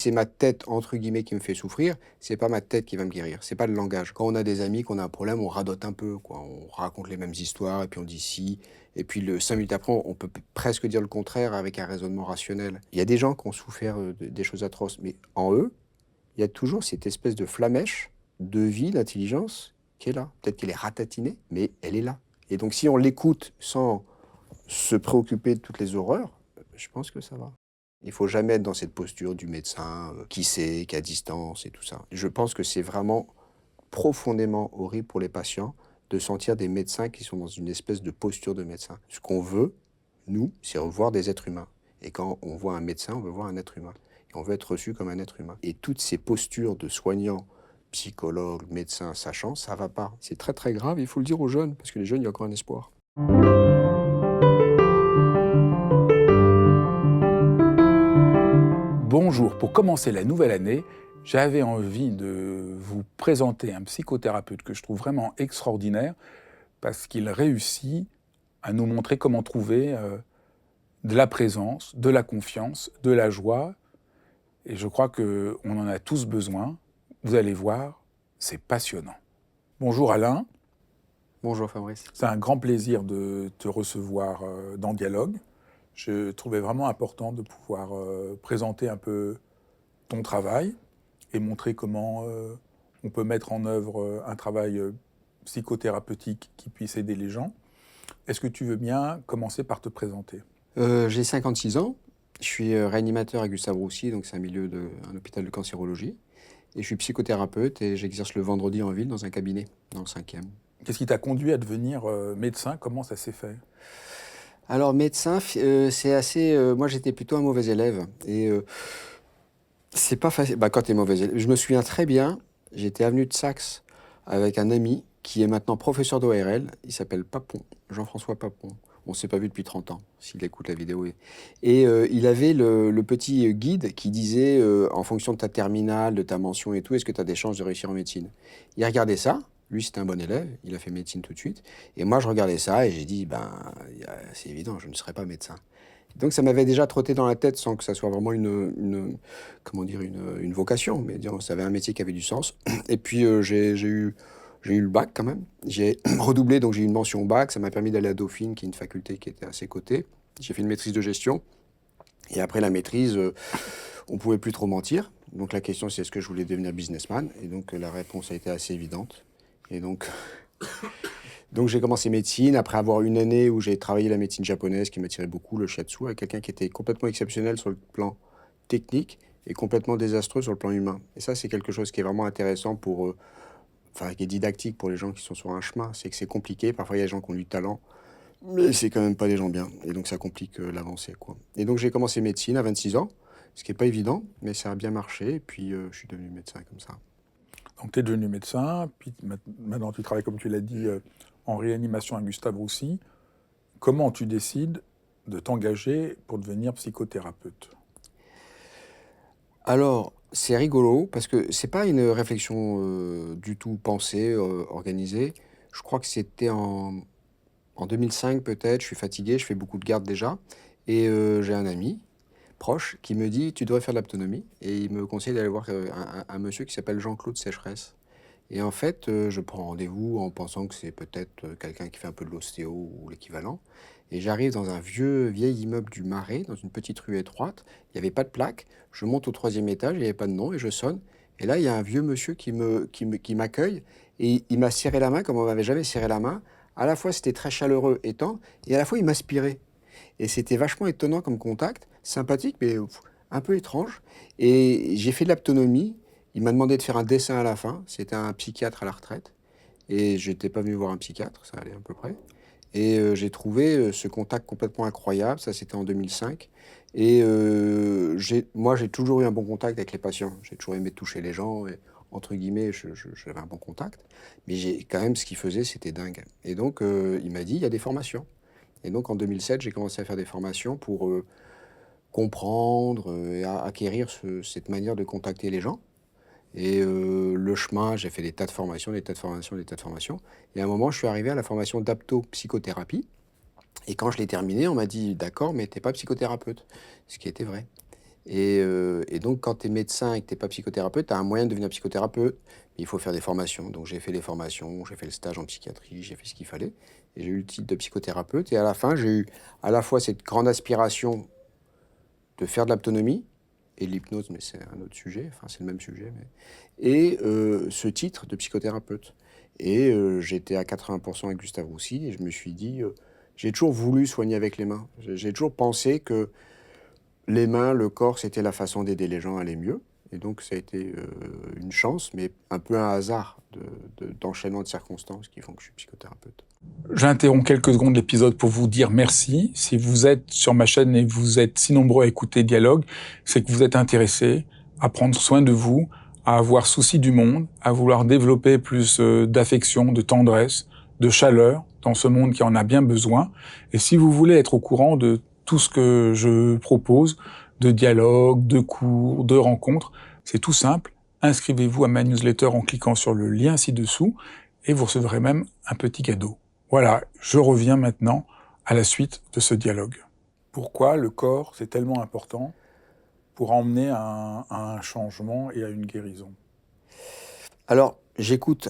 C'est ma tête, entre guillemets, qui me fait souffrir, c'est pas ma tête qui va me guérir, c'est pas le langage. Quand on a des amis, qu'on a un problème, on radote un peu, quoi. On raconte les mêmes histoires, et puis on dit si, et puis 5 minutes après, on peut presque dire le contraire avec un raisonnement rationnel. Il y a des gens qui ont souffert des choses atroces, mais en eux, il y a toujours cette espèce de flamèche de vie, d'intelligence, qui est là. Peut-être qu'elle est ratatinée, mais elle est là. Et donc si on l'écoute sans se préoccuper de toutes les horreurs, je pense que ça va. Il faut jamais être dans cette posture du médecin qui sait, qui est à distance et tout ça. Je pense que c'est vraiment profondément horrible pour les patients de sentir des médecins qui sont dans une espèce de posture de médecin. Ce qu'on veut, nous, c'est revoir des êtres humains. Et quand on voit un médecin, on veut voir un être humain. Et on veut être reçu comme un être humain. Et toutes ces postures de soignants, psychologues, médecins, sachants, ça va pas. C'est très très grave, il faut le dire aux jeunes, parce que les jeunes, il y a encore un espoir. Bonjour, pour commencer la nouvelle année, j'avais envie de vous présenter un psychothérapeute que je trouve vraiment extraordinaire parce qu'il réussit à nous montrer comment trouver de la présence, de la confiance, de la joie. Et je crois qu'on en a tous besoin. Vous allez voir, c'est passionnant. Bonjour Alain. Bonjour Fabrice. C'est un grand plaisir de te recevoir dans Dialogue. Je trouvais vraiment important de pouvoir présenter un peu ton travail et montrer comment on peut mettre en œuvre un travail psychothérapeutique qui puisse aider les gens. Est-ce que tu veux bien commencer par te présenter ? J'ai 56 ans, je suis réanimateur à Gustave Roussy, donc c'est un hôpital de cancérologie. Et je suis psychothérapeute et j'exerce le vendredi en ville dans un cabinet, dans le 5e. Qu'est-ce qui t'a conduit à devenir médecin ? Comment ça s'est fait ? Alors médecin, c'est assez... moi j'étais plutôt un mauvais élève. Et c'est pas facile. Quand t'es mauvais élève... Je me souviens très bien, j'étais avenue de Saxe avec un ami qui est maintenant professeur d'ORL. Il s'appelle Papon, Jean-François Papon. On ne s'est pas vu depuis 30 ans, s'il écoute la vidéo. Et il avait le petit guide qui disait, en fonction de ta terminale, de ta mention et tout, est-ce que tu as des chances de réussir en médecine? Il regardait ça, lui c'était un bon élève, il a fait médecine tout de suite. Et moi je regardais ça et j'ai dit, c'est évident, je ne serai pas médecin. Donc ça m'avait déjà trotté dans la tête sans que ça soit vraiment comment dire, une vocation, mais disons, ça avait un métier qui avait du sens. Et puis j'ai eu le bac quand même. J'ai redoublé, donc j'ai eu une mention bac. Ça m'a permis d'aller à Dauphine, qui est une faculté qui était à ses côtés. J'ai fait une maîtrise de gestion. Et après la maîtrise, on ne pouvait plus trop mentir. Donc la question, c'est est-ce que je voulais devenir businessman? Et donc la réponse a été assez évidente. Et donc, donc j'ai commencé médecine, après avoir une année où j'ai travaillé la médecine japonaise, qui m'attirait beaucoup, le shiatsu, avec quelqu'un qui était complètement exceptionnel sur le plan technique et complètement désastreux sur le plan humain. Et ça, c'est quelque chose qui est vraiment intéressant pour... qui est didactique pour les gens qui sont sur un chemin, c'est que c'est compliqué. Parfois, il y a des gens qui ont du talent, mais c'est quand même pas des gens bien. Et donc, ça complique l'avancée, quoi. Et donc, j'ai commencé médecine à 26 ans, ce qui n'est pas évident, mais ça a bien marché. Et puis, je suis devenu médecin comme ça. Donc tu es devenu médecin, puis maintenant tu travailles, comme tu l'as dit, en réanimation à Gustave Roussy. Comment tu décides de t'engager pour devenir psychothérapeute ? Alors, c'est rigolo, parce que c'est pas une réflexion du tout pensée, organisée. Je crois que c'était en 2005 peut-être, je suis fatigué, je fais beaucoup de garde déjà. Et j'ai un ami proche qui me dit, tu devrais faire de l'autonomie. Et il me conseille d'aller voir un monsieur qui s'appelle Jean-Claude Sécheresse. Et en fait, je prends rendez-vous en pensant que c'est peut-être quelqu'un qui fait un peu de l'ostéo ou l'équivalent. Et j'arrive dans un vieil immeuble du Marais, dans une petite rue étroite. Il n'y avait pas de plaque. Je monte au 3e étage, il n'y avait pas de nom, et je sonne. Et là, il y a un vieux monsieur qui m'accueille. Et il m'a serré la main comme on m'avait jamais serré la main. À la fois, c'était très chaleureux et tendre, et à la fois, il m'aspirait. Et c'était vachement étonnant comme contact, sympathique, mais un peu étrange. Et j'ai fait de l'autonomie. Il m'a demandé de faire un dessin à la fin. C'était un psychiatre à la retraite. Et j'étais pas venu voir un psychiatre, ça allait à peu près. Et j'ai trouvé ce contact complètement incroyable. Ça, c'était en 2005. Et moi, j'ai toujours eu un bon contact avec les patients. J'ai toujours aimé toucher les gens. Et, entre guillemets, j'avais un bon contact. Mais quand même, ce qu'il faisait, c'était dingue. Et donc, il m'a dit, il y a des formations. Et donc, en 2007, j'ai commencé à faire des formations pour comprendre et acquérir cette manière de contacter les gens. Et le chemin, j'ai fait des tas de formations, des tas de formations, des tas de formations. Et à un moment, je suis arrivé à la formation d'apto-psychothérapie. Et quand je l'ai terminée, on m'a dit, d'accord, mais t'es pas psychothérapeute. Ce qui était vrai. Et donc, quand tu es médecin et que tu n'es pas psychothérapeute, tu as un moyen de devenir psychothérapeute. Mais il faut faire des formations. Donc, j'ai fait les formations, j'ai fait le stage en psychiatrie, j'ai fait ce qu'il fallait. Et j'ai eu le titre de psychothérapeute. Et à la fin, j'ai eu à la fois cette grande aspiration de faire de l'autonomie et de l'hypnose, mais c'est un autre sujet, enfin, c'est le même sujet. Et ce titre de psychothérapeute. Et j'étais à 80% avec Gustave Roussy et je me suis dit, j'ai toujours voulu soigner avec les mains. J'ai toujours pensé que les mains, le corps, c'était la façon d'aider les gens à aller mieux. Et donc, ça a été une chance, mais un peu un hasard d'enchaînement de circonstances qui font que je suis psychothérapeute. J'interromps quelques secondes l'épisode pour vous dire merci. Si vous êtes sur ma chaîne et vous êtes si nombreux à écouter Dialogue, c'est que vous êtes intéressés à prendre soin de vous, à avoir souci du monde, à vouloir développer plus d'affection, de tendresse, de chaleur dans ce monde qui en a bien besoin. Et si vous voulez être au courant de tout ce que je propose, de dialogues, de cours, de rencontres, c'est tout simple. Inscrivez-vous à ma newsletter en cliquant sur le lien ci-dessous et vous recevrez même un petit cadeau. Voilà, je reviens maintenant à la suite de ce dialogue. Pourquoi le corps, c'est tellement important pour emmener à un changement et à une guérison? Alors, j'écoute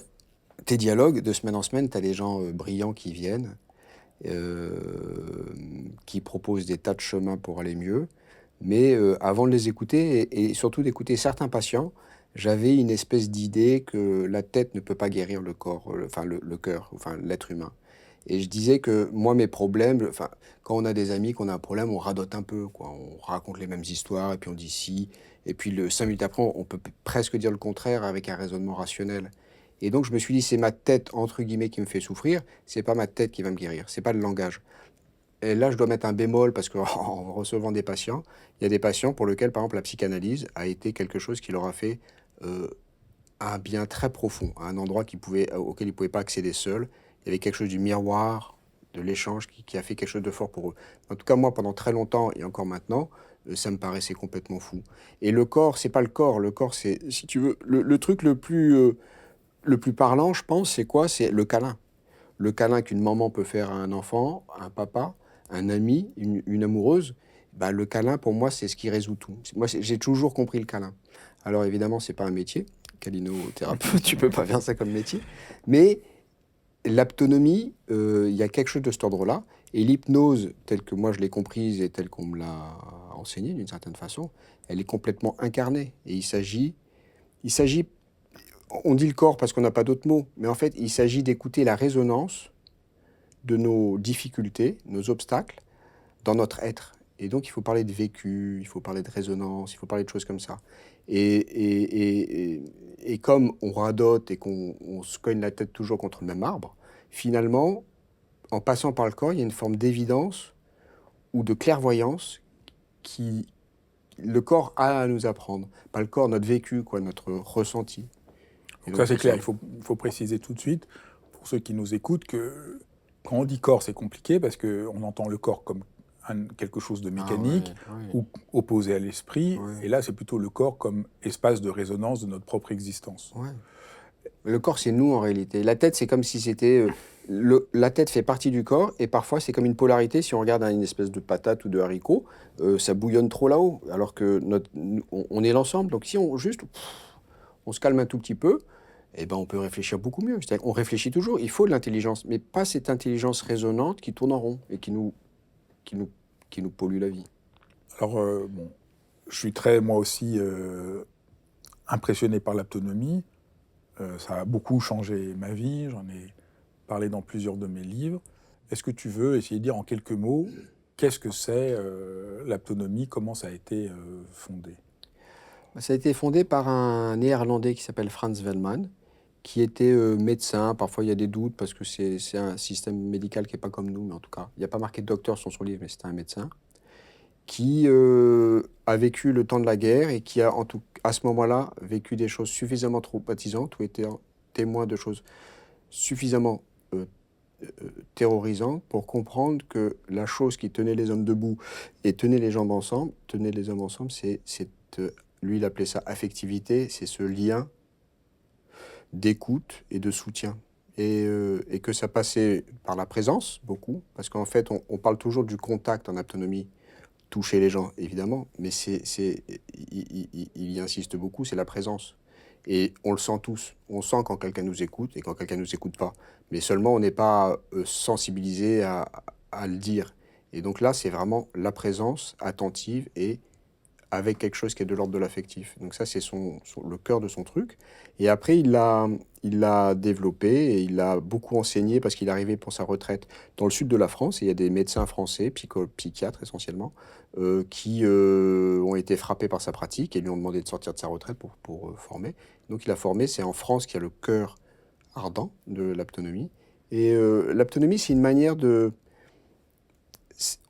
tes dialogues de semaine en semaine. Tu as des gens brillants qui viennent, qui proposent des tas de chemins pour aller mieux. Mais avant de les écouter, et surtout d'écouter certains patients, j'avais une espèce d'idée que la tête ne peut pas guérir le corps, enfin le cœur, enfin l'être humain. Et je disais que moi, mes problèmes, enfin, quand on a des amis, qu'on a un problème, on radote un peu, quoi. On raconte les mêmes histoires, et puis on dit si, et puis 5 minutes après, on peut presque dire le contraire avec un raisonnement rationnel. Et donc, je me suis dit, c'est ma tête, entre guillemets, qui me fait souffrir, c'est pas ma tête qui va me guérir, c'est pas le langage. Et là, je dois mettre un bémol parce qu'en recevant des patients, il y a des patients pour lesquels, par exemple, la psychanalyse a été quelque chose qui leur a fait euh, un bien très profond, à un endroit auquel ils ne pouvaient pas accéder seuls. Il y avait quelque chose du miroir, de l'échange qui a fait quelque chose de fort pour eux. En tout cas, moi, pendant très longtemps et encore maintenant, ça me paraissait complètement fou. Et le corps, c'est pas le corps. Le corps, c'est, si tu veux, le truc le plus parlant, je pense, c'est quoi? C'est le câlin. Le câlin qu'une maman peut faire à un enfant, à un papa, un ami, une amoureuse, bah, le câlin, pour moi, c'est ce qui résout tout. Moi, j'ai toujours compris le câlin. Alors, évidemment, c'est pas un métier. Câlinothérapeute, tu peux pas faire ça comme métier. Mais l'autonomie, il y a quelque chose de cet ordre-là. Et l'hypnose, telle que moi je l'ai comprise et telle qu'on me l'a enseignée d'une certaine façon, elle est complètement incarnée. Et il s'agit, on dit le corps parce qu'on n'a pas d'autres mots, mais en fait, il s'agit d'écouter la résonance de nos difficultés, nos obstacles, dans notre être. Et donc, il faut parler de vécu, il faut parler de résonance, il faut parler de choses comme ça. Et comme on radote et qu'on se cogne la tête toujours contre le même arbre, finalement, en passant par le corps, il y a une forme d'évidence ou de clairvoyance qui le corps a à nous apprendre. Pas le corps, notre vécu, quoi, notre ressenti. Et Donc donc, ça c'est pour clair, ça, il faut préciser tout de suite, pour ceux qui nous écoutent, que quand on dit corps, c'est compliqué parce qu'on entend le corps comme quelque chose de ah mécanique ouais, ouais, ou opposé à l'esprit, ouais, et là c'est plutôt le corps comme espace de résonance de notre propre existence. ouais. Le corps, c'est nous en réalité. La tête, c'est comme si c'était. La tête fait partie du corps et parfois c'est comme une polarité. Si on regarde une espèce de patate ou de haricot, ça bouillonne trop là-haut. Alors que on est l'ensemble. Donc si on se calme un tout petit peu, eh ben on peut réfléchir beaucoup mieux. C'est-à-dire qu'on réfléchit toujours. Il faut de l'intelligence, mais pas cette intelligence résonante qui tourne en rond et qui nous, qui nous pollue la vie. Alors bon, je suis très moi aussi impressionné par l'autonomie. Ça a beaucoup changé ma vie, j'en ai parlé dans plusieurs de mes livres. Est-ce que tu veux essayer de dire en quelques mots qu'est-ce que c'est l'autonomie, comment ça a été fondé? Ça a été fondé par un Néerlandais qui s'appelle Frans Wellman, qui était médecin. Parfois, il y a des doutes parce que c'est un système médical qui n'est pas comme nous, mais en tout cas, il n'y a pas marqué docteur sur son livre, mais c'était un médecin, qui a vécu le temps de la guerre et qui a, à ce moment-là, vécu des choses suffisamment traumatisantes ou été témoin de choses suffisamment euh, terrorisantes pour comprendre que la chose qui tenait les hommes debout et tenait les hommes ensemble, lui, il appelait ça affectivité, c'est ce lien d'écoute et de soutien. Et que ça passait par la présence, beaucoup, parce qu'en fait, on parle toujours du contact en autonomie. toucher les gens, évidemment, mais il y insiste beaucoup, c'est la présence. Et on le sent tous. On sent quand quelqu'un nous écoute et quand quelqu'un ne nous écoute pas. Mais seulement, on n'est pas sensibilisé à le dire. Et donc là, c'est vraiment la présence attentive et avec quelque chose qui est de l'ordre de l'affectif. Donc ça, c'est le cœur de son truc. Et après, il l'a développé et il l'a beaucoup enseigné parce qu'il est arrivé pour sa retraite dans le sud de la France. Et il y a des médecins français, psychiatres essentiellement, qui ont été frappés par sa pratique et lui ont demandé de sortir de sa retraite pour former. Donc il a formé, c'est en France qu'il y a le cœur ardent de l'aptonomie. Et l'aptonomie, c'est une manière de...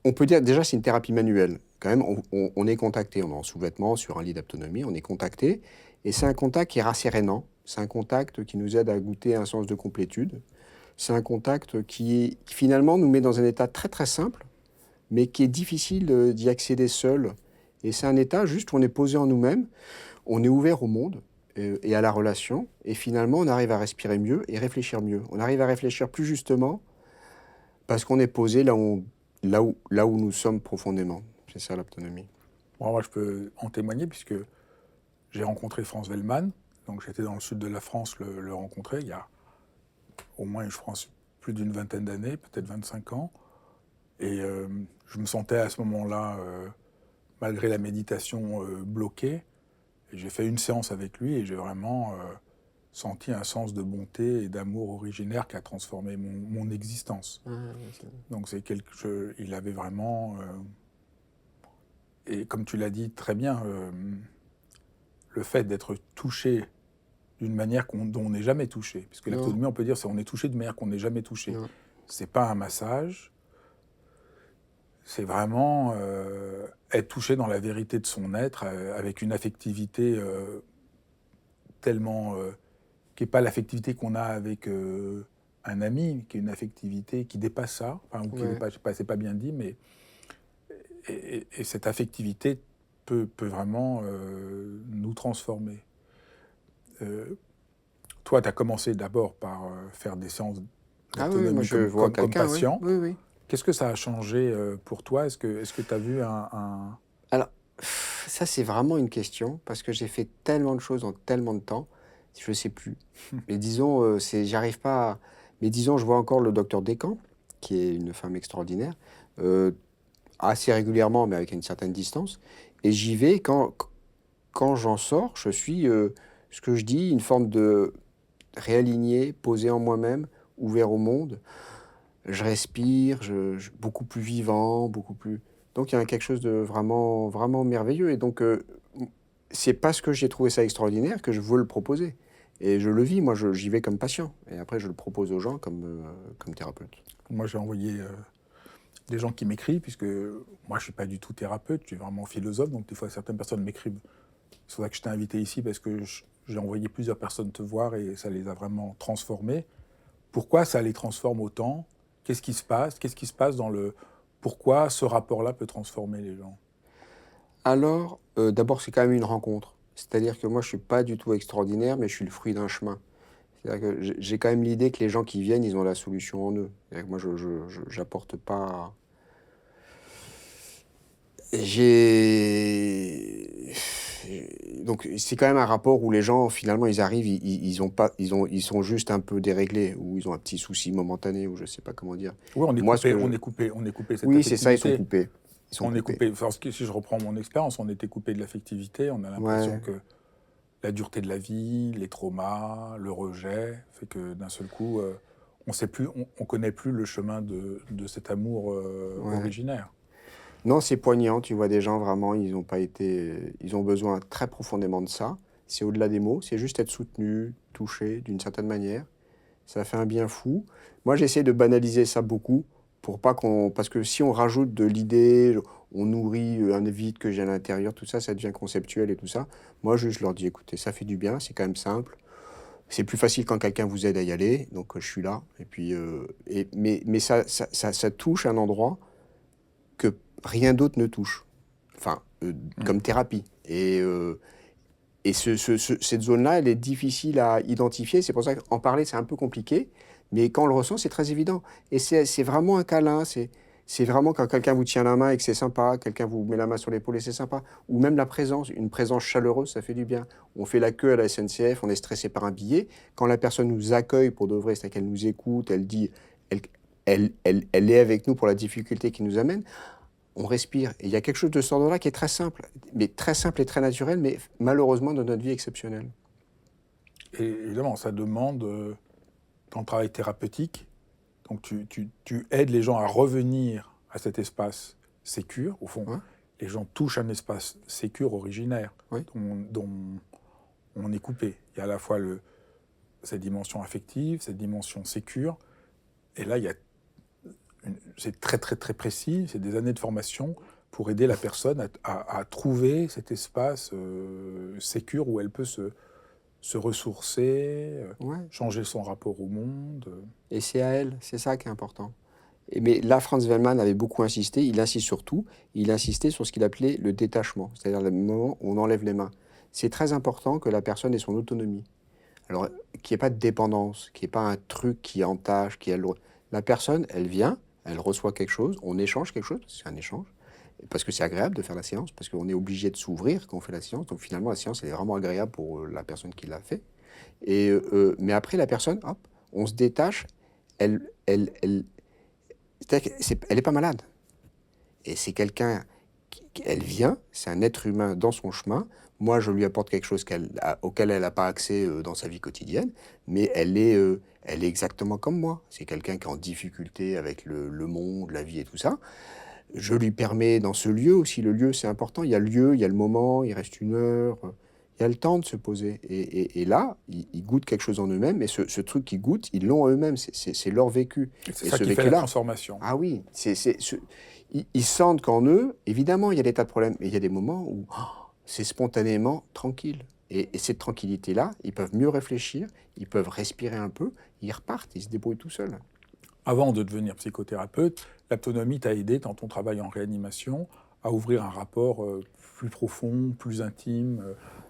On peut dire déjà c'est une thérapie manuelle. Quand même, on est contacté, on est en sous-vêtements sur un lit d'aptonomie, on est contacté, et c'est un contact qui est rassérénant, c'est un contact qui nous aide à goûter un sens de complétude, c'est un contact qui finalement nous met dans un état très très simple, mais qui est difficile d'y accéder seul, et c'est un état juste où on est posé en nous-mêmes, on est ouvert au monde et à la relation, et finalement on arrive à respirer mieux et réfléchir mieux. On arrive à réfléchir plus justement parce qu'on est posé là où nous sommes profondément. C'est ça l'aptonomie. Bon, moi, je peux en témoigner puisque j'ai rencontré Franz Wellmann. Donc, j'étais dans le sud de la France le rencontrer il y a au moins, je pense, plus d'une vingtaine d'années, peut-être 25 ans. Et je me sentais à ce moment-là, malgré la méditation, bloqué. Et j'ai fait une séance avec lui et j'ai vraiment senti un sens de bonté et d'amour originaire qui a transformé mon existence. Donc, il avait vraiment... et comme tu l'as dit très bien, le fait d'être touché d'une manière dont on n'est jamais touché, puisque l'aptonomie, on peut dire, on est touché d'une manière qu'on n'est jamais touché. C'est pas un massage, c'est vraiment être touché dans la vérité de son être, avec une affectivité tellement... qui n'est pas l'affectivité qu'on a avec un ami, qui est une affectivité qui dépasse ça, enfin, ou qui dépasse, c'est pas bien dit, mais... Et cette affectivité peut vraiment nous transformer. Toi, tu as commencé d'abord par faire des séances d'autonomie comme patient. Oui. Qu'est-ce que ça a changé pour toi? Est-ce que tu as vu un... Alors, ça c'est vraiment une question, parce que j'ai fait tellement de choses en tellement de temps, je ne sais plus. Mais disons, j'arrive pas à... Mais disons, je vois encore le docteur Descamps, qui est une femme extraordinaire, assez régulièrement, mais avec une certaine distance. Et j'y vais, quand j'en sors, je suis, ce que je dis, une forme de réaligné, posé en moi-même, ouvert au monde. Je respire, beaucoup plus vivant, beaucoup plus... Donc il y a quelque chose de vraiment, vraiment merveilleux. Et donc, c'est parce que j'ai trouvé ça extraordinaire que je veux le proposer. Et je le vis, moi j'y vais comme patient. Et après je le propose aux gens comme thérapeute. Moi j'ai envoyé... des gens qui m'écrivent, puisque moi, je ne suis pas du tout thérapeute, je suis vraiment philosophe, donc des fois, certaines personnes m'écrivent. C'est pour ça que je t'ai invité ici, parce que j'ai envoyé plusieurs personnes te voir et ça les a vraiment transformés. Pourquoi ça les transforme autant? Qu'est-ce qui se passe? Qu'est-ce qui se passe dans le... Pourquoi ce rapport-là peut transformer les gens? Alors, d'abord, c'est quand même une rencontre. C'est-à-dire que moi, je ne suis pas du tout extraordinaire, mais je suis le fruit d'un chemin. C'est-à-dire que j'ai quand même l'idée que les gens qui viennent, ils ont la solution en eux. C'est-à-dire que moi, je n'apporte pas... Donc c'est quand même un rapport où les gens, finalement, ils arrivent, ils sont juste un peu déréglés, ou ils ont un petit souci momentané, ou je sais pas comment dire. Oui, on est Moi, coupé, on est coupé, on est coupé cette Oui, c'est ça, ils sont affectivité. coupés. On est coupé. Parce que si je reprends mon expérience, on était coupé de l'affectivité. On a l'impression que la dureté de la vie, les traumas, le rejet, fait que d'un seul coup, on connaît plus le chemin de cet amour originaire. Non, c'est poignant. Tu vois des gens vraiment, ils ont besoin très profondément de ça. C'est au-delà des mots. C'est juste être soutenu, touché d'une certaine manière. Ça fait un bien fou. Moi, j'essaie de banaliser ça beaucoup pour pas parce que si on rajoute de l'idée, on nourrit un vide que j'ai à l'intérieur, tout ça, ça devient conceptuel et tout ça. Moi, je leur dis, écoutez, ça fait du bien, c'est quand même simple. C'est plus facile quand quelqu'un vous aide à y aller, donc je suis là. Et puis, mais ça touche un endroit que rien d'autre ne touche. Enfin, comme thérapie. Et cette zone-là, elle est difficile à identifier. C'est pour ça qu'en parler, c'est un peu compliqué. Mais quand on le ressent, c'est très évident. Et c'est vraiment un câlin. C'est vraiment quand quelqu'un vous tient la main et que c'est sympa, quelqu'un vous met la main sur l'épaule et c'est sympa. Ou même la présence, une présence chaleureuse, ça fait du bien. On fait la queue à la SNCF, on est stressé par un billet. Quand la personne nous accueille pour de vrai, c'est-à-dire qu'elle nous écoute, elle dit, elle, elle est avec nous pour la difficulté qui nous amène, on respire. Et il y a quelque chose de cet ordre-là qui est très simple et très naturel, mais malheureusement dans notre vie exceptionnelle. Et évidemment, ça demande, dans le travail thérapeutique, donc tu aides les gens à revenir à cet espace sécure, au fond. Ouais. Les gens touchent un espace sécure originaire, Oui. dont on est coupé. Il y a à la fois cette dimension affective, cette dimension sécure, et là, c'est très très très précis, c'est des années de formation pour aider la personne à trouver cet espace sécure où elle peut se ressourcer, Ouais. changer son rapport au monde. Et c'est à elle, c'est ça qui est important. Mais là, Franz Wellman avait beaucoup insisté, il insiste sur tout, il insistait sur ce qu'il appelait le détachement, c'est-à-dire le moment où on enlève les mains. C'est très important que la personne ait son autonomie. Alors, qu'il n'y ait pas de dépendance, qu'il n'y ait pas un truc qui entache, La personne, elle vient, elle reçoit quelque chose, on échange quelque chose, c'est un échange, parce que c'est agréable de faire la séance, parce qu'on est obligé de s'ouvrir quand on fait la séance, donc finalement la séance, elle est vraiment agréable pour la personne qui l'a fait. Mais après, la personne, hop, on se détache, elle elle n'est pas malade. Et c'est quelqu'un, elle vient, c'est un être humain dans son chemin. Moi, je lui apporte quelque chose auquel elle n'a pas accès dans sa vie quotidienne, mais elle est exactement comme moi. C'est quelqu'un qui est en difficulté avec le monde, la vie et tout ça. Je lui permets dans ce lieu aussi, le lieu c'est important, il y a le lieu, il y a le moment, il reste 1 heure, il y a le temps de se poser. Et là, ils goûtent quelque chose en eux-mêmes, et ce truc qu'ils goûtent, ils l'ont en eux-mêmes, c'est leur vécu. C'est Et ça ce qui fait la vécu-là, transformation. ah oui, ils sentent qu'en eux, évidemment, il y a des tas de problèmes, mais il y a des moments où c'est spontanément tranquille. Et cette tranquillité-là, ils peuvent mieux réfléchir, ils peuvent respirer un peu, ils repartent, ils se débrouillent tout seuls. Avant de devenir psychothérapeute, l'autonomie t'a aidé dans ton travail en réanimation à ouvrir un rapport plus profond, plus intime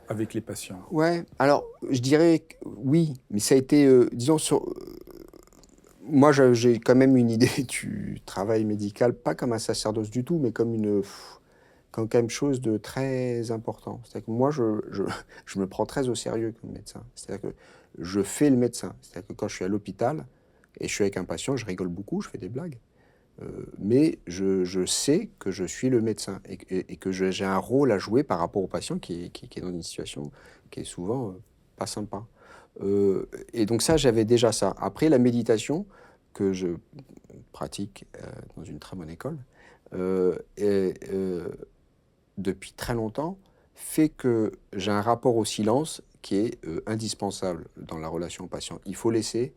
avec les patients. Ouais, alors je dirais que oui, mais ça a été, disons, moi j'ai quand même une idée du travail médical, pas comme un sacerdoce du tout, mais comme quelque chose de très important. C'est-à-dire que moi, je me prends très au sérieux comme médecin. C'est-à-dire que je fais le médecin. C'est-à-dire que quand je suis à l'hôpital et je suis avec un patient, je rigole beaucoup, je fais des blagues. Mais je sais que je suis le médecin et que j'ai un rôle à jouer par rapport au patient qui est dans une situation qui est souvent pas sympa. Et donc ça, j'avais déjà ça. Après, la méditation, que je pratique dans une très bonne école, depuis très longtemps, fait que j'ai un rapport au silence qui est indispensable dans la relation au patient. Il faut laisser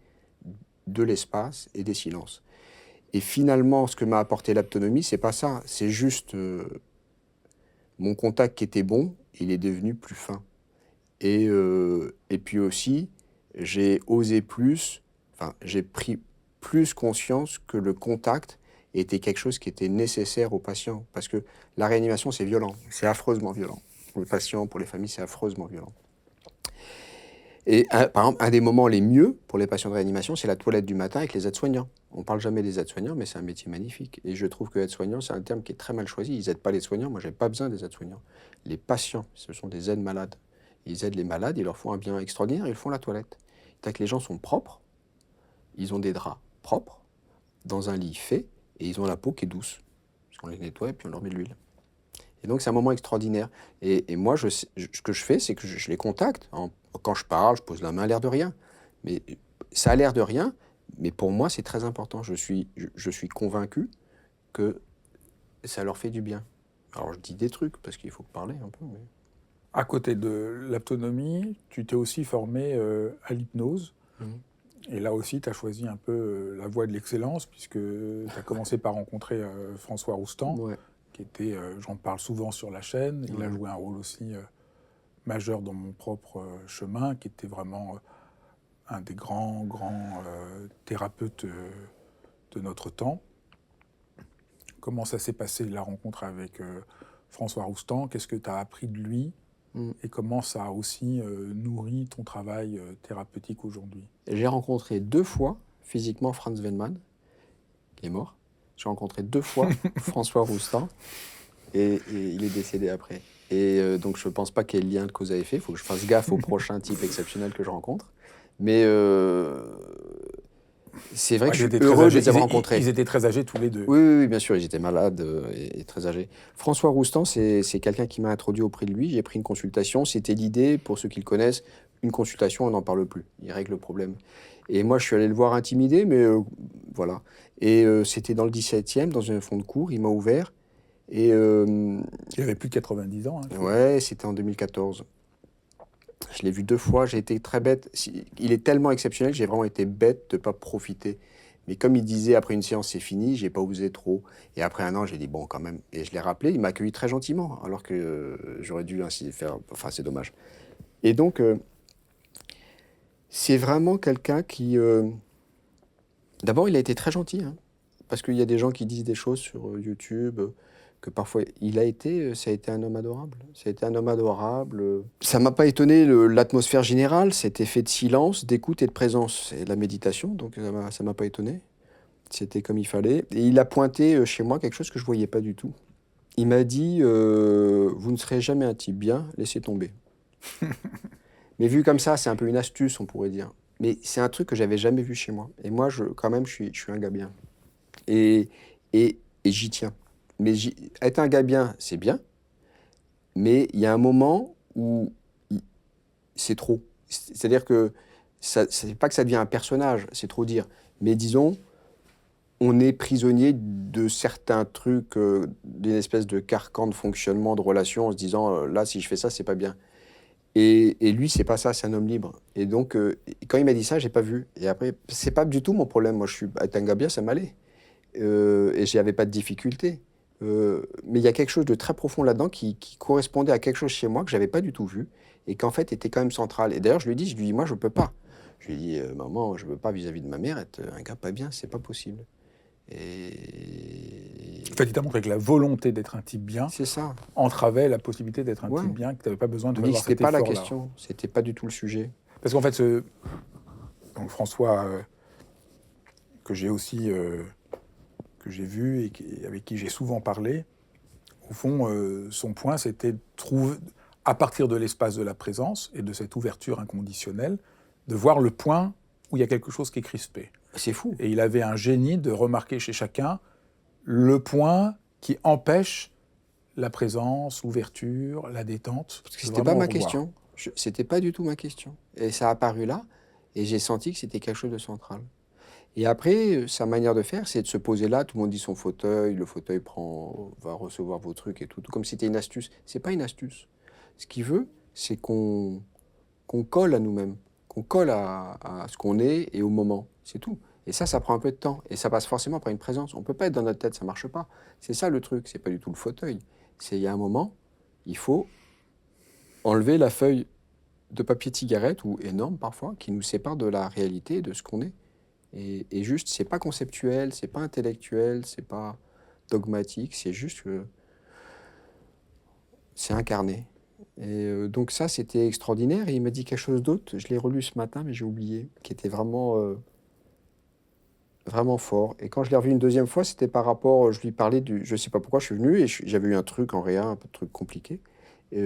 de l'espace et des silences. Et finalement, ce que m'a apporté l'autonomie, c'est pas ça. C'est juste mon contact qui était bon, il est devenu plus fin. Et puis aussi, j'ai osé plus, enfin, j'ai pris plus conscience que le contact était quelque chose qui était nécessaire aux patients. Parce que la réanimation, c'est violent, c'est affreusement violent. Pour les patients, pour les familles, c'est affreusement violent. Et par exemple, un des moments les mieux pour les patients de réanimation, c'est la toilette du matin avec les aides-soignants. On ne parle jamais des aides-soignants, mais c'est un métier magnifique. Et je trouve que aide-soignant, c'est un terme qui est très mal choisi. Ils n'aident pas les soignants. Moi, je n'ai pas besoin des aides-soignants. Les patients, ce sont des aides-malades. Ils aident les malades, ils leur font un bien extraordinaire, ils font la toilette. C'est-à-dire que les gens sont propres, ils ont des draps propres, dans un lit fait, et ils ont la peau qui est douce. Parce qu'on les nettoie et puis on leur met de l'huile. Et donc, c'est un moment extraordinaire. Et moi, ce que je fais, c'est que je les contacte. Quand je parle, je pose la main à l'air de rien. Mais ça a l'air de rien, mais pour moi, c'est très important. Je suis convaincu que ça leur fait du bien. Alors, je dis des trucs, parce qu'il faut parler un peu. Mais... À côté de l'autonomie, tu t'es aussi formé à l'hypnose. Et là aussi, tu as choisi un peu la voie de l'excellence, puisque tu as commencé par rencontrer François Roustan, Ouais. qui était, j'en parle souvent sur la chaîne, il a Ouais. joué un rôle aussi majeur dans mon propre chemin, qui était vraiment un des grands thérapeutes de notre temps. Comment ça s'est passé, la rencontre avec François Roustan? Qu'est-ce que tu as appris de lui? Et comment ça a aussi nourri ton travail thérapeutique aujourd'hui? J'ai rencontré 2 fois physiquement Franz Wellman, qui est mort. J'ai rencontré 2 fois François Roustan et il est décédé après. Et donc je ne pense pas qu'il y ait lien de cause à effet. Il faut que je fasse gaffe au prochain type exceptionnel que je rencontre. Mais c'est vrai Ouais, que ils je suis étaient très heureux de âgés. les avoir rencontrés. Ils étaient très âgés tous les deux. Oui, oui, oui, bien sûr, ils étaient malades et très âgés. François Roustan, c'est quelqu'un qui m'a introduit auprès de lui. J'ai pris une consultation. C'était l'idée, pour ceux qui le connaissent, une consultation, on n'en parle plus. Il règle le problème. Et moi, je suis allé le voir intimidé, mais voilà. Et c'était dans le 17e, dans un fond de cours. Il m'a ouvert. Et Il avait plus de 90 ans. Hein, ouais, c'était en 2014. Je l'ai vu 2 fois. J'ai été très bête. Il est tellement exceptionnel que j'ai vraiment été bête de ne pas profiter. Mais comme il disait, après une séance, c'est fini, j'ai pas osé trop. Et après 1 an, j'ai dit, bon, quand même. Et je l'ai rappelé, il m'a accueilli très gentiment, alors que j'aurais dû ainsi faire. Enfin, c'est dommage. Et donc, c'est vraiment quelqu'un qui... D'abord, il a été très gentil, hein, parce qu'il y a des gens qui disent des choses sur YouTube, que parfois... Ça a été un homme adorable. Ça a été un homme adorable. Ça m'a pas étonné, l'atmosphère générale, cet effet de silence, d'écoute et de présence. C'est de la méditation, donc ça m'a pas étonné. C'était comme il fallait. Et il a pointé chez moi quelque chose que je voyais pas du tout. Il m'a dit vous ne serez jamais un type bien, laissez tomber. Mais vu comme ça, c'est un peu une astuce, on pourrait dire. Mais c'est un truc que j'avais jamais vu chez moi. Et moi, quand même, je suis un gars bien. Et, et j'y tiens. Mais être un gars bien, c'est bien. Mais il y a un moment où c'est trop. C'est-à-dire que c'est pas que ça devient un personnage, c'est trop dire. Mais disons, on est prisonnier de certains trucs, d'une espèce de carcan de fonctionnement, de relation, en se disant là, si je fais ça, c'est pas bien. Et lui, c'est pas ça, c'est un homme libre. Et donc, quand il m'a dit ça, j'ai pas vu. Et après, c'est pas du tout mon problème. Moi, être un gars bien, ça m'allait. Et j'y avais pas de difficulté. Mais il y a quelque chose de très profond là-dedans qui correspondait à quelque chose chez moi que j'avais pas du tout vu et qu'en fait était quand même central. Et d'ailleurs, je lui ai dit, moi, je peux pas. Je lui ai dit, maman, je veux pas vis-à-vis de ma mère être un gars pas bien, c'est pas possible. Et En fait, il t'a montré que la volonté d'être un type bien c'est ça. entravait la possibilité d'être un Ouais. type bien, que tu n'avais pas besoin de Il me dit que avoir c'était cet pas la effort-là. question, c'était pas du tout le sujet. Parce qu'en fait, donc François, que j'ai aussi que j'ai vu et avec qui j'ai souvent parlé, au fond, son point, c'était de trouver, à partir de l'espace de la présence et de cette ouverture inconditionnelle, de voir le point où il y a quelque chose qui est crispé. C'est fou. Et il avait un génie de remarquer chez chacun le point qui empêche la présence, l'ouverture, la détente. Parce que c'était pas ma question. C'était pas du tout ma question. Et ça a apparu là, et j'ai senti que c'était quelque chose de central. Et après, sa manière de faire, c'est de se poser là, tout le monde dit son fauteuil, le fauteuil va recevoir vos trucs et tout comme si c'était une astuce. C'est pas une astuce. Ce qu'il veut, c'est qu'on colle à nous-mêmes, qu'on colle à ce qu'on est et au moment. C'est tout. Et ça prend un peu de temps. Et ça passe forcément par une présence. On peut pas être dans notre tête, ça marche pas. C'est ça le truc, c'est pas du tout le fauteuil. Il y a un moment, il faut enlever la feuille de papier de cigarette, ou énorme parfois, qui nous sépare de la réalité et de ce qu'on est. Et juste, c'est pas conceptuel, c'est pas intellectuel, c'est pas dogmatique, c'est juste que c'est incarné. Et donc ça, c'était extraordinaire. Et il m'a dit quelque chose d'autre, je l'ai relu ce matin, mais j'ai oublié, qui était vraiment, vraiment fort. Et quand je l'ai revu une deuxième fois, c'était par rapport, je lui parlais je sais pas pourquoi je suis venu, et j'avais eu un truc en réa, un peu de truc compliqué. Et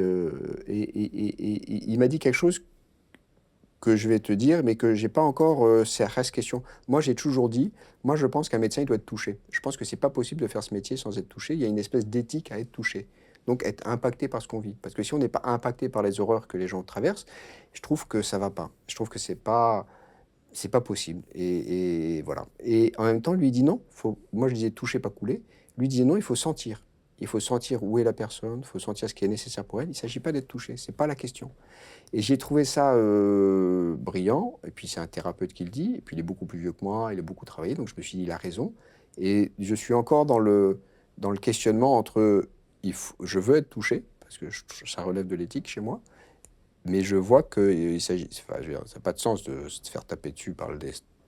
il m'a dit quelque chose que je vais te dire, mais que j'ai pas encore, ça reste question. Moi, j'ai toujours dit, moi, je pense qu'un médecin, il doit être touché. Je pense que c'est pas possible de faire ce métier sans être touché. Il y a une espèce d'éthique à être touché. Donc, être impacté par ce qu'on vit. Parce que si on n'est pas impacté par les horreurs que les gens traversent, je trouve que ça va pas. Je trouve que c'est pas possible. Et voilà. Et en même temps, lui, il dit non. Moi, je disais toucher, pas couler. Lui, il disait non, il faut sentir. Il faut sentir où est la personne, il faut sentir ce qui est nécessaire pour elle. Il ne s'agit pas d'être touché, c'est pas la question. Et j'ai trouvé ça brillant, et puis c'est un thérapeute qui le dit, et puis il est beaucoup plus vieux que moi, il a beaucoup travaillé, donc je me suis dit, il a raison. Et je suis encore dans le questionnement entre, je veux être touché, parce que ça relève de l'éthique chez moi, mais je vois qu'il s'agit, enfin, ça n'a pas de sens de se faire taper dessus par le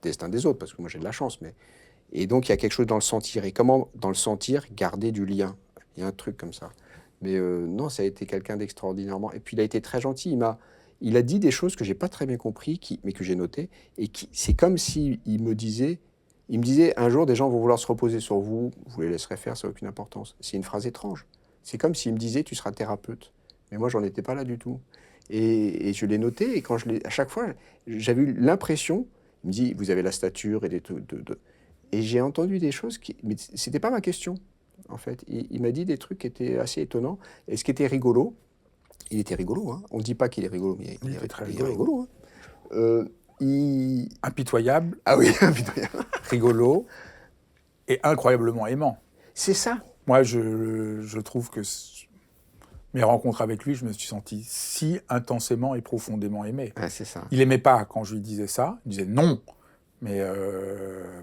destin des autres, parce que moi j'ai de la chance, mais... Et donc il y a quelque chose dans le sentir, et comment, dans le sentir, garder du lien. Il y a un truc comme ça. Mais non, ça a été quelqu'un d'extraordinairement... Et puis il a été très gentil. Il a dit des choses que j'ai pas très bien compris, mais que j'ai notées. Et c'est comme s'il me disait, Il me disait, un jour, des gens vont vouloir se reposer sur vous, vous les laisserez faire, ça n'a aucune importance. C'est une phrase étrange. C'est comme s'il me disait, tu seras thérapeute. Mais moi, j'en étais pas là du tout. Et je l'ai noté, et à chaque fois, j'avais eu l'impression, il me dit, vous avez la stature et des trucs Et j'ai entendu des choses mais c'était pas ma question, en fait. Il m'a dit des trucs qui étaient assez étonnants. Et ce qui était rigolo, il était rigolo, hein. On ne dit pas qu'il est rigolo, mais Il était très il est rigolo, hein. Impitoyable, Ah oui, rigolo et incroyablement aimant. c'est ça. Moi, je trouve que mes rencontres avec lui, je me suis senti si intensément et profondément aimé. Ah, c'est ça. Il n'aimait pas quand je lui disais ça, il disait non, mais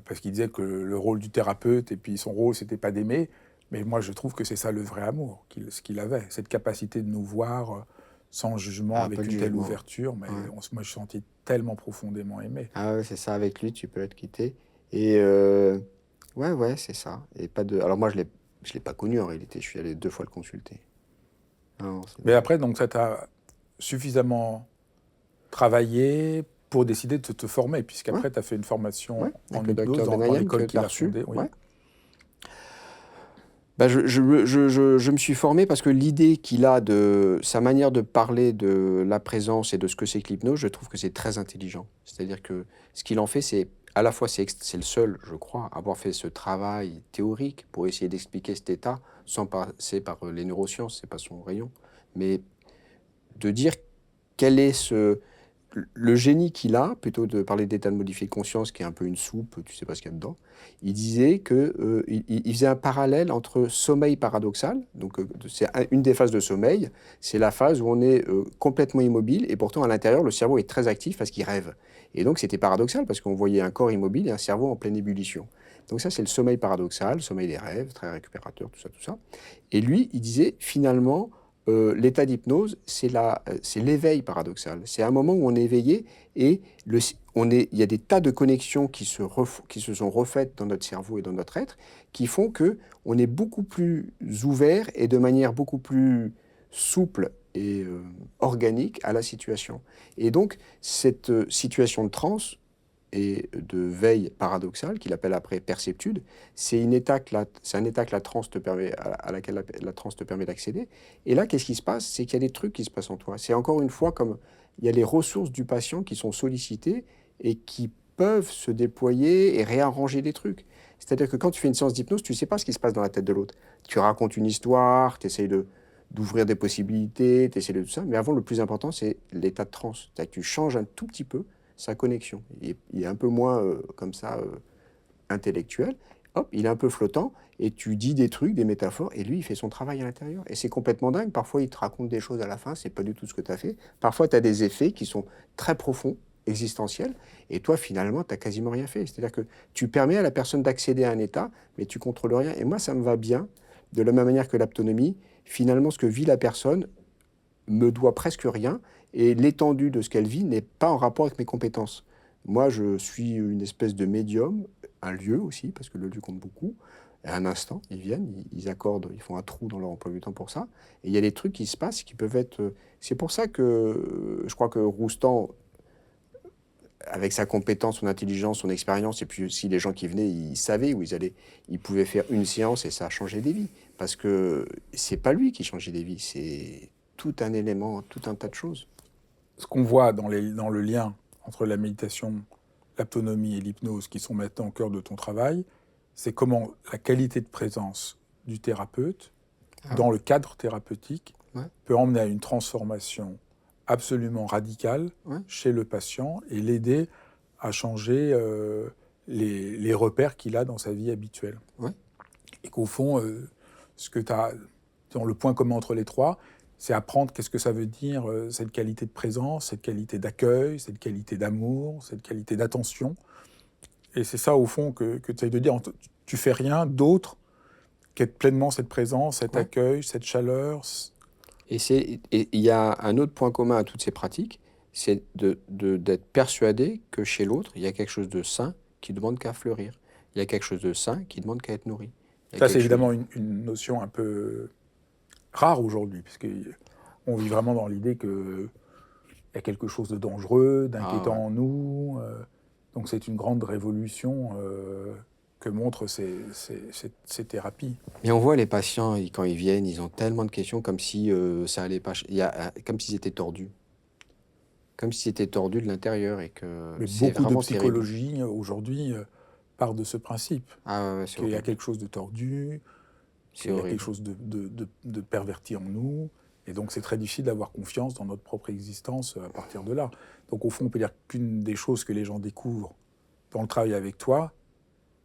parce qu'il disait que le rôle du thérapeute et puis son rôle, c'était pas d'aimer. Mais moi, je trouve que c'est ça le vrai amour, ce qu'il avait, cette capacité de nous voir sans jugement, avec une telle ouverture. Mais Ouais. moi, je me suis senti tellement profondément aimé. Ah ouais, c'est ça. Avec lui, tu peux être quitté. Et ouais, c'est ça. Et pas de. Alors moi, je l'ai pas connu en réalité. Je suis allé 2 fois le consulter. Non, Mais après, donc, ça t'a suffisamment travaillé pour décider de te former, puisqu'après, ouais, tu as fait une formation ouais. en Avec le hypnose docteur dans Benayem l'école que tu qu'il as a reçu. fondée. Oui. Ouais. Bah, je me suis formé parce que l'idée qu'il a de sa manière de parler de la présence et de ce que c'est que l'hypnose, je trouve que c'est très intelligent. C'est-à-dire que ce qu'il en fait, c'est à la fois c'est le seul, je crois, à avoir fait ce travail théorique pour essayer d'expliquer cet état sans passer par les neurosciences, c'est pas son rayon, mais de dire quel est le génie qu'il a, plutôt de parler d'état de modifié de conscience, qui est un peu une soupe, tu sais pas ce qu'il y a dedans. Il disait que il faisait un parallèle entre sommeil paradoxal, donc c'est une des phases de sommeil, c'est la phase où on est complètement immobile et pourtant à l'intérieur le cerveau est très actif parce qu'il rêve. Et donc c'était paradoxal parce qu'on voyait un corps immobile et un cerveau en pleine ébullition. Donc ça c'est le sommeil paradoxal, le sommeil des rêves, très récupérateur, tout ça, tout ça. Et lui, il disait finalement l'état d'hypnose, c'est l'éveil paradoxal. C'est un moment où on est éveillé et il y a des tas de connexions qui se sont refaites dans notre cerveau et dans notre être, qui font que on est beaucoup plus ouvert et de manière beaucoup plus souple et organique à la situation. Et donc, cette situation de transe et de veille paradoxale, qu'il appelle après perceptude, c'est un état que la transe te permet, à laquelle la transe te permet d'accéder. Et là, qu'est-ce qui se passe? C'est qu'il y a des trucs qui se passent en toi. C'est encore une fois comme il y a les ressources du patient qui sont sollicitées et qui peuvent se déployer et réarranger des trucs. C'est-à-dire que quand tu fais une séance d'hypnose, tu ne sais pas ce qui se passe dans la tête de l'autre. Tu racontes une histoire, tu essayes d'ouvrir des possibilités, tu essaies de tout ça, mais avant, le plus important, c'est l'état de transe. C'est-à-dire que tu changes un tout petit peu sa connexion. Il est un peu moins comme ça intellectuel. Hop, il est un peu flottant et tu dis des trucs, des métaphores et lui il fait son travail à l'intérieur. Et c'est complètement dingue. Parfois il te raconte des choses à la fin, c'est pas du tout ce que tu as fait. Parfois tu as des effets qui sont très profonds, existentiels, et toi finalement tu n'as quasiment rien fait. C'est-à-dire que tu permets à la personne d'accéder à un état, mais tu contrôles rien. Et moi ça me va bien, de la même manière que l'aptonomie, finalement ce que vit la personne me doit presque rien et l'étendue de ce qu'elle vit n'est pas en rapport avec mes compétences. Moi, je suis une espèce de médium, un lieu aussi, parce que le lieu compte beaucoup. À un instant, ils viennent, ils accordent, ils font un trou dans leur emploi du temps pour ça. Et il y a des trucs qui se passent qui peuvent être. C'est pour ça que je crois que Roustan, avec sa compétence, son intelligence, son expérience, et puis aussi les gens qui venaient, ils savaient où ils allaient. Ils pouvaient faire une séance et ça a changé des vies. Parce que c'est pas lui qui changeait des vies, c'est tout un élément, tout un tas de choses. Ce qu'on voit dans le lien entre la méditation, l'autonomie et l'hypnose, qui sont maintenant au cœur de ton travail, c'est comment la qualité de présence du thérapeute, dans le cadre thérapeutique, peut emmener à une transformation absolument radicale chez le patient et l'aider à changer les repères qu'il a dans sa vie habituelle. Et qu'au fond, ce que tu as dans le point commun entre les trois, c'est apprendre qu'est-ce que ça veut dire, cette qualité de présence, cette qualité d'accueil, cette qualité d'amour, cette qualité d'attention. Et c'est ça, au fond, que tu essayes de dire. Tu fais rien d'autre qu'être pleinement cette présence, cet accueil, cette chaleur. Et il y a un autre point commun à toutes ces pratiques, c'est d'être persuadé que chez l'autre, il y a quelque chose de sain qui demande qu'à fleurir. Il y a quelque chose de sain qui demande qu'à être nourri. Ça, c'est évidemment une notion un peu rare aujourd'hui, puisqu'on vit vraiment dans l'idée qu'il y a quelque chose de dangereux, d'inquiétant en nous. Donc c'est une grande révolution que montrent ces thérapies. Mais on voit les patients, quand ils viennent, ils ont tellement de questions comme si ça allait pas. Comme s'ils étaient tordus. Comme s'ils étaient tordus de l'intérieur et que Mais c'est beaucoup de vraiment terrible. psychologie aujourd'hui part de ce principe, Ah ouais, c'est qu'il y a horrible. quelque chose de tordu, C'est qu'il y a quelque horrible. chose de perverti en nous, et donc c'est très difficile d'avoir confiance dans notre propre existence à partir de là. Donc au fond, on peut dire qu'une des choses que les gens découvrent dans le travail avec toi,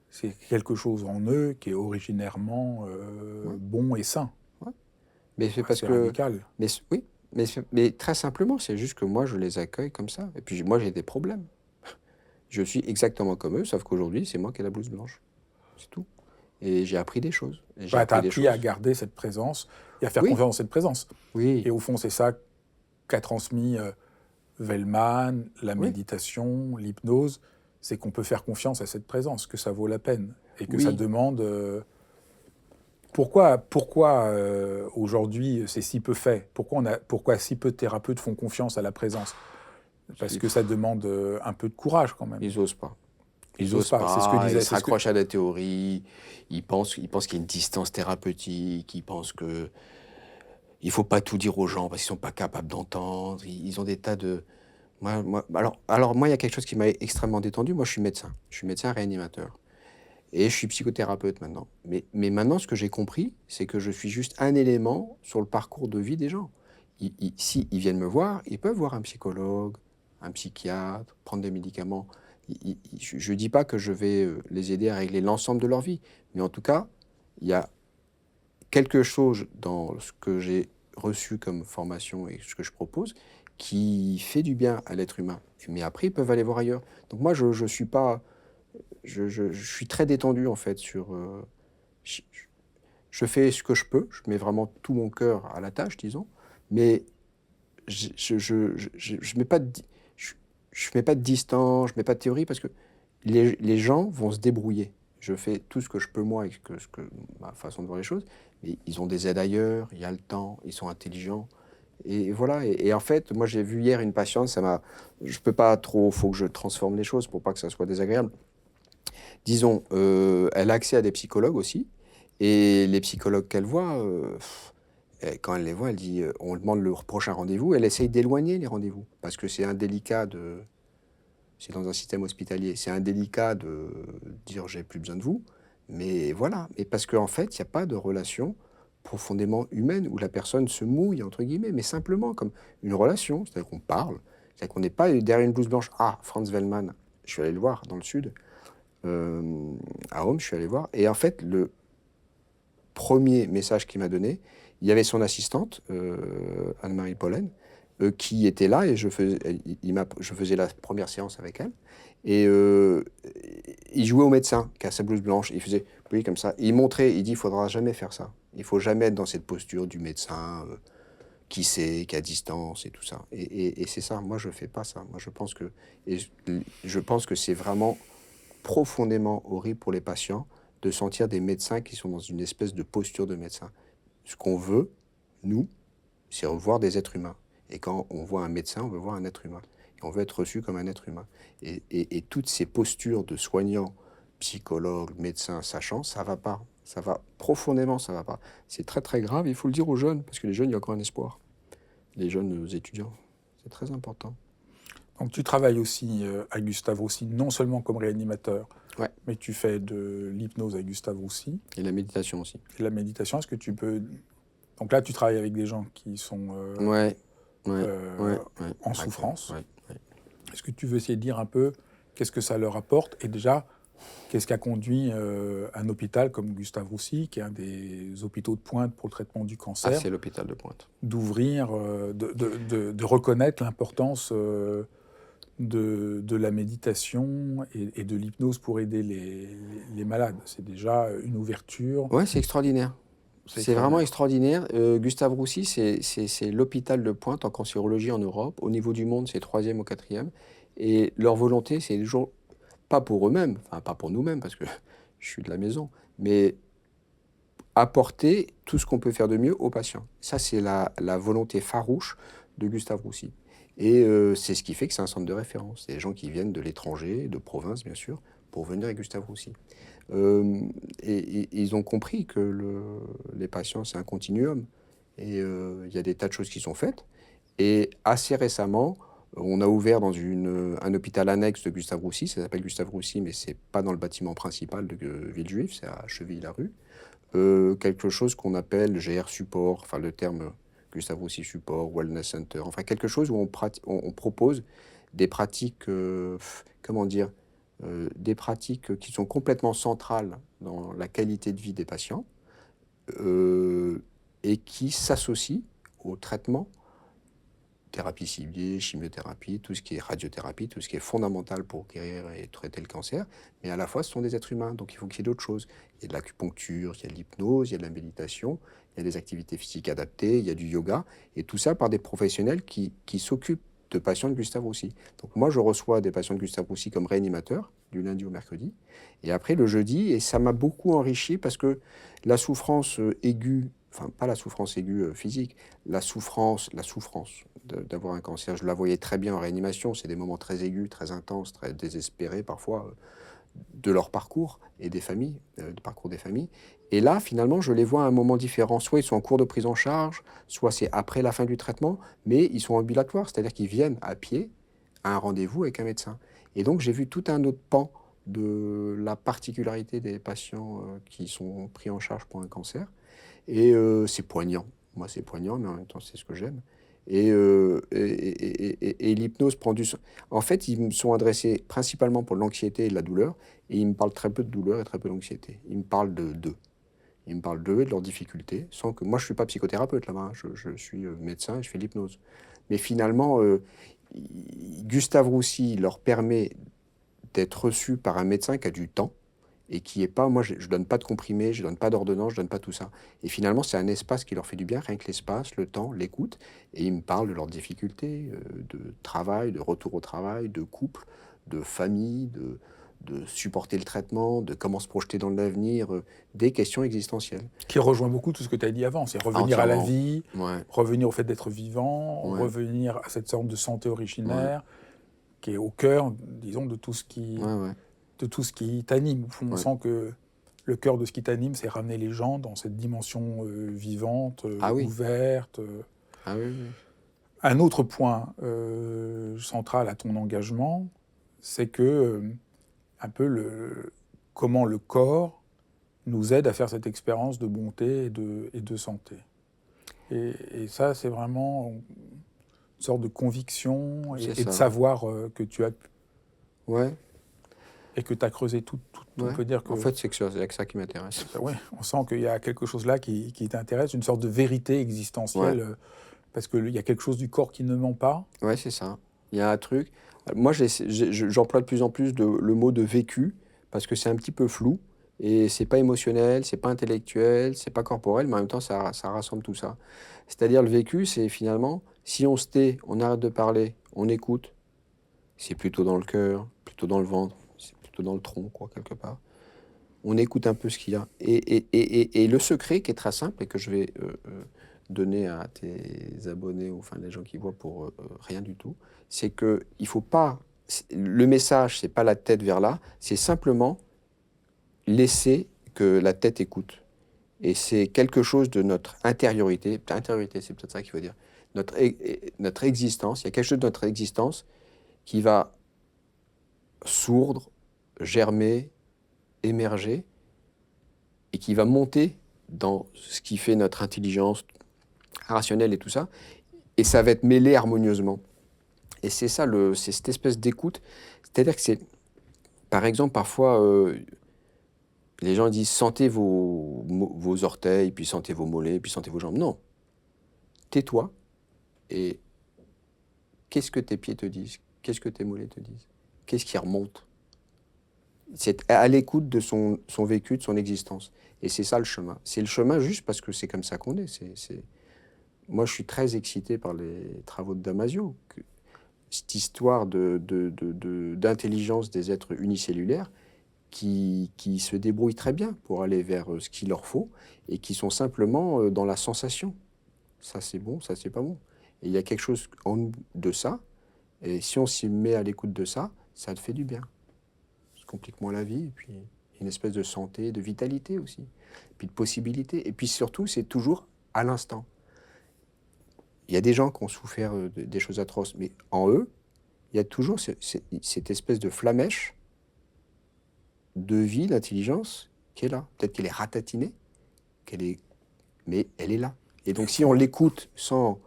c'est quelque chose en eux qui est originairement Ouais. bon et sain. Ouais. Mais c'est parce C'est que. radical. Oui, mais très simplement, c'est juste que moi, je les accueille comme ça. Et puis moi, j'ai des problèmes. Je suis exactement comme eux, sauf qu'aujourd'hui, c'est moi qui ai la blouse blanche. C'est tout. Et j'ai appris des choses. Et j'ai Bah, tu as appris des appris à choses. garder cette présence et à faire Oui, confiance dans cette présence. oui, Et au fond, c'est ça qu'a transmis Vellman, la oui, méditation, l'hypnose, c'est qu'on peut faire confiance à cette présence, que ça vaut la peine et que ça oui. demande. Pourquoi aujourd'hui c'est si peu fait? Pourquoi si peu de thérapeutes font confiance à la présence? Parce que ça demande un peu de courage quand même. Ils osent pas. Ils Ils osent osent pas. C'est ce que pas, ils disait. se raccrochent à des théories, ils pensent qu'il y a une distance thérapeutique, ils pensent que il faut pas tout dire aux gens parce qu'ils sont pas capables d'entendre, ils ont des tas de... alors moi, il y a quelque chose qui m'a extrêmement détendu, moi je suis médecin réanimateur et je suis psychothérapeute maintenant. Mais maintenant, ce que j'ai compris, c'est que je suis juste un élément sur le parcours de vie des gens. Si ils viennent me voir, ils peuvent voir un psychologue, un psychiatre, prendre des médicaments. Je ne dis pas que je vais les aider à régler l'ensemble de leur vie, mais en tout cas, il y a quelque chose dans ce que j'ai reçu comme formation et ce que je propose qui fait du bien à l'être humain. Mais après, ils peuvent aller voir ailleurs. Donc moi, je suis pas, je suis très détendu en fait sur. Je, je fais ce que je peux. Je mets vraiment tout mon cœur à la tâche, disons. Mais je mets pas je mets pas de distance, je mets pas de théorie parce que les gens vont se débrouiller. Je fais tout ce que je peux moi et ma façon de voir les choses, mais ils ont des aides ailleurs, il y a le temps, ils sont intelligents. Et voilà, et en fait, moi j'ai vu hier une patiente, je peux pas trop, faut que je transforme les choses pour pas que ça soit désagréable. Disons, elle a accès à des psychologues aussi, et les psychologues qu'elle voit, quand elle les voit, elle dit, on demande le prochain rendez-vous, elle essaye d'éloigner les rendez-vous, parce que c'est indélicat c'est dans un système hospitalier, c'est indélicat de dire j'ai plus besoin de vous, mais voilà, et parce qu'en fait, il n'y a pas de relation profondément humaine où la personne se mouille, entre guillemets, mais simplement comme une relation, c'est-à-dire qu'on parle, c'est-à-dire qu'on n'est pas derrière une blouse blanche. Ah, Franz Wellman, je suis allé le voir dans le sud, à Rome, je suis allé voir, et en fait, le premier message qu'il m'a donné, il y avait son assistante, Anne-Marie Pollen, qui était là et je faisais la première séance avec elle. Et il jouait au médecin qui a sa blouse blanche. Il faisait, oui, comme ça. Il montrait, il dit, il faudra jamais faire ça. Il faut jamais être dans cette posture du médecin qui sait, qui a distance et tout ça. Et c'est ça. Moi, je fais pas ça. Moi, je pense que c'est vraiment profondément horrible pour les patients de sentir des médecins qui sont dans une espèce de posture de médecin. Ce qu'on veut, nous, c'est revoir des êtres humains. Et quand on voit un médecin, on veut voir un être humain. Et on veut être reçu comme un être humain. Et toutes ces postures de soignants, psychologues, médecins, sachants, ça va pas. Ça va profondément, ça va pas. C'est très très grave, il faut le dire aux jeunes, parce que les jeunes, il y a encore un espoir. Les jeunes étudiants, c'est très important. Donc tu travailles aussi à Gustave Roussy, non seulement comme réanimateur, Ouais, mais tu fais de l'hypnose à Gustave Roussy et la méditation aussi. et la méditation. Est-ce que tu peux... Donc là, tu travailles avec des gens qui sont Ouais, ouais, ouais, en ouais, souffrance. ouais, ouais. Est-ce que tu veux essayer de dire un peu qu'est-ce que ça leur apporte et déjà, qu'est-ce qui a conduit un hôpital comme Gustave Roussy, qui est un des hôpitaux de pointe pour le traitement du Ah, cancer, c'est l'hôpital de pointe. d'ouvrir, de reconnaître l'importance de la méditation et de l'hypnose pour aider les malades. C'est déjà une ouverture. Ouais, c'est extraordinaire. C'est vraiment extraordinaire. extraordinaire. Gustave Roussy, c'est l'hôpital de pointe en cancérologie en Europe. Au niveau du monde, c'est 3e ou 4e. Et leur volonté, c'est toujours, pas pour eux-mêmes, enfin pas pour nous-mêmes, parce que je suis de la maison, mais apporter tout ce qu'on peut faire de mieux aux patients. Ça, c'est la volonté farouche de Gustave Roussy. Et c'est ce qui fait que c'est un centre de référence. Il y a des gens qui viennent de l'étranger, de province bien sûr, pour venir à Gustave Roussy. Euh, et ils ont compris que les patients, c'est un continuum. Et il y a des tas de choses qui sont faites. Et assez récemment, on a ouvert dans un hôpital annexe de Gustave Roussy. Ça s'appelle Gustave Roussy, mais c'est pas dans le bâtiment principal de Villejuif, c'est à Chevilly-la-Rue. Quelque chose qu'on appelle GR Support, enfin le terme Gustave Roussy Support, Wellness Center, enfin quelque chose où on propose des pratiques, comment dire, des pratiques qui sont complètement centrales dans la qualité de vie des patients euh, et qui s'associent au traitement, thérapie ciblée, chimiothérapie, tout ce qui est radiothérapie, tout ce qui est fondamental pour guérir et traiter le cancer. Mais à la fois, ce sont des êtres humains, donc il faut qu'il y ait d'autres choses. Il y a de l'acupuncture, il y a de l'hypnose, il y a de la méditation, il y a des activités physiques adaptées, il y a du yoga, et tout ça par des professionnels qui s'occupent de patients de Gustave Roussy. Donc moi, je reçois des patients de Gustave Roussy comme réanimateur, du lundi au mercredi, et après le jeudi, et ça m'a beaucoup enrichi parce que la souffrance aiguë, enfin pas la souffrance aiguë physique, la souffrance d'avoir un cancer, je la voyais très bien en réanimation, c'est des moments très aigus, très intenses, très désespérés parfois de leur parcours et des familles, du parcours des familles. Et là, finalement, je les vois à un moment différent. Soit ils sont en cours de prise en charge, soit c'est après la fin du traitement, mais ils sont ambulatoires, c'est-à-dire qu'ils viennent à pied à un rendez-vous avec un médecin. Et donc, j'ai vu tout un autre pan de la particularité des patients qui sont pris en charge pour un cancer. Et c'est poignant. Moi, c'est poignant, mais en même temps, c'est ce que j'aime. Et l'hypnose prend du... En fait, ils me sont adressés principalement pour l'anxiété et la douleur, et ils me parlent très peu de douleur et très peu d'anxiété. Ils me parlent d'eux. Ils me parlent d'eux et de leurs difficultés, sans que... Moi, je ne suis pas psychothérapeute là-bas, hein. Je suis médecin et je fais l'hypnose. Mais finalement, Gustave Roussy leur permet d'être reçus par un médecin qui a du temps, et qui est pas, moi je donne pas de comprimés, je donne pas d'ordonnance, je donne pas tout ça. Et finalement, c'est un espace qui leur fait du bien, rien que l'espace, le temps, l'écoute. Et ils me parlent de leurs difficultés, de travail, de retour au travail, de couple, de famille, de supporter le traitement, de comment se projeter dans l'avenir, des questions existentielles. Qui rejoint beaucoup tout ce que tu as dit avant, c'est revenir à la Entièrement. vie, Ouais, revenir au fait d'être vivant, ouais, revenir à cette sorte de santé ouais, originaire, qui est au cœur, disons, ouais, ouais, de tout ce qui t'anime. Au fond, on ouais. sent que le cœur de ce qui t'anime, c'est ramener les gens dans cette dimension vivante, Ah oui, ouverte. ah oui, oui. Un autre point central à ton engagement, c'est que un peu comment le corps nous aide à faire cette expérience de bonté et de santé. Et ça, c'est vraiment une sorte de conviction C'est et de ça. savoir que tu as Ouais, et que tu as creusé tout. On ouais. peut dire En que fait, c'est que ça qui m'intéresse. ouais, on sent qu'il y a quelque chose là qui t'intéresse, une sorte de vérité Ouais. existentielle, parce qu'il y a quelque chose du corps qui ne ment pas. Ouais, c'est ça. Il y a un truc. Moi, j'emploie de plus en plus le mot de vécu parce que c'est un petit peu flou et c'est pas émotionnel, c'est pas intellectuel, c'est pas corporel, mais en même temps, ça rassemble tout ça. C'est-à-dire, le vécu, c'est finalement, si on se tait, on arrête de parler, on écoute, c'est plutôt dans le cœur, plutôt dans le ventre, c'est plutôt dans le tronc, quoi, quelque part. On écoute un peu ce qu'il y a. Et le secret qui est très simple et que je vais donner à tes abonnés ou enfin les gens qui voient pour rien du tout, c'est que il faut pas. Le message, c'est pas la tête vers là, c'est simplement laisser que la tête écoute. Et c'est quelque chose de notre intériorité. Intériorité, c'est peut-être ça qu'il faut dire. Notre existence. Il y a quelque chose de notre existence qui va sourdre, germer, émerger et qui va monter dans ce qui fait notre intelligence rationnelle et tout ça, et ça va être mêlé harmonieusement. Et c'est ça, c'est cette espèce d'écoute. C'est-à-dire que c'est, par exemple, parfois, les gens disent sentez vos orteils, puis sentez vos mollets, puis sentez vos jambes. Non, tais-toi et qu'est-ce que tes pieds te disent? Qu'est-ce que tes mollets te disent? Qu'est-ce qui remonte? C'est à l'écoute de son vécu, de son existence. Et c'est ça le chemin. C'est le chemin juste parce que c'est comme ça qu'on est. Moi, je suis très excité par les travaux de Damasio. Cette histoire d'intelligence des êtres unicellulaires qui se débrouillent très bien pour aller vers ce qu'il leur faut et qui sont simplement dans la sensation. Ça, c'est bon, ça, c'est pas bon. Et il y a quelque chose en nous de ça. Et si on s'y met à l'écoute de ça, ça te fait du bien. Ça complique moins la vie. Et puis, une espèce de santé, de vitalité aussi. Et puis de possibilité. Et puis surtout, c'est toujours à l'instant. Il y a des gens qui ont souffert des choses atroces, mais en eux, il y a toujours cette espèce de flamèche de vie, d'intelligence qui est là. Peut-être qu'elle est ratatinée, mais elle est là. Et donc si on l'écoute sans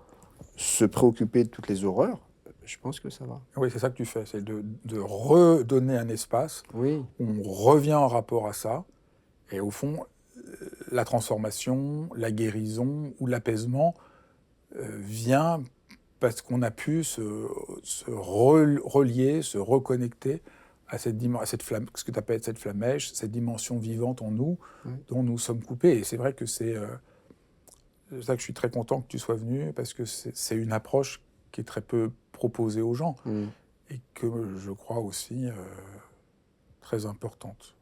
se préoccuper de toutes les horreurs, je pense que ça va. Oui, c'est ça que tu fais, c'est de redonner un espace Oui. où on revient en rapport à ça. Et au fond, la transformation, la guérison ou l'apaisement vient parce qu'on a pu se relier, se reconnecter à cette flamme, ce que tu appelles cette flamèche, cette dimension vivante en nous, dont nous sommes coupés. Et c'est vrai que c'est ça que je suis très content que tu sois venu, parce que c'est une approche qui est très peu proposée aux gens, et que je crois aussi très importante.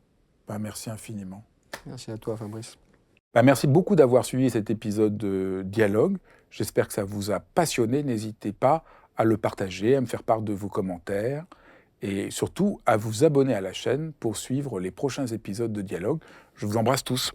Ben, merci infiniment. Merci à toi, Fabrice. Ben, merci beaucoup d'avoir suivi cet épisode de Dialogue. J'espère que ça vous a passionné. N'hésitez pas à le partager, à me faire part de vos commentaires et surtout à vous abonner à la chaîne pour suivre les prochains épisodes de Dialogue. Je vous embrasse tous.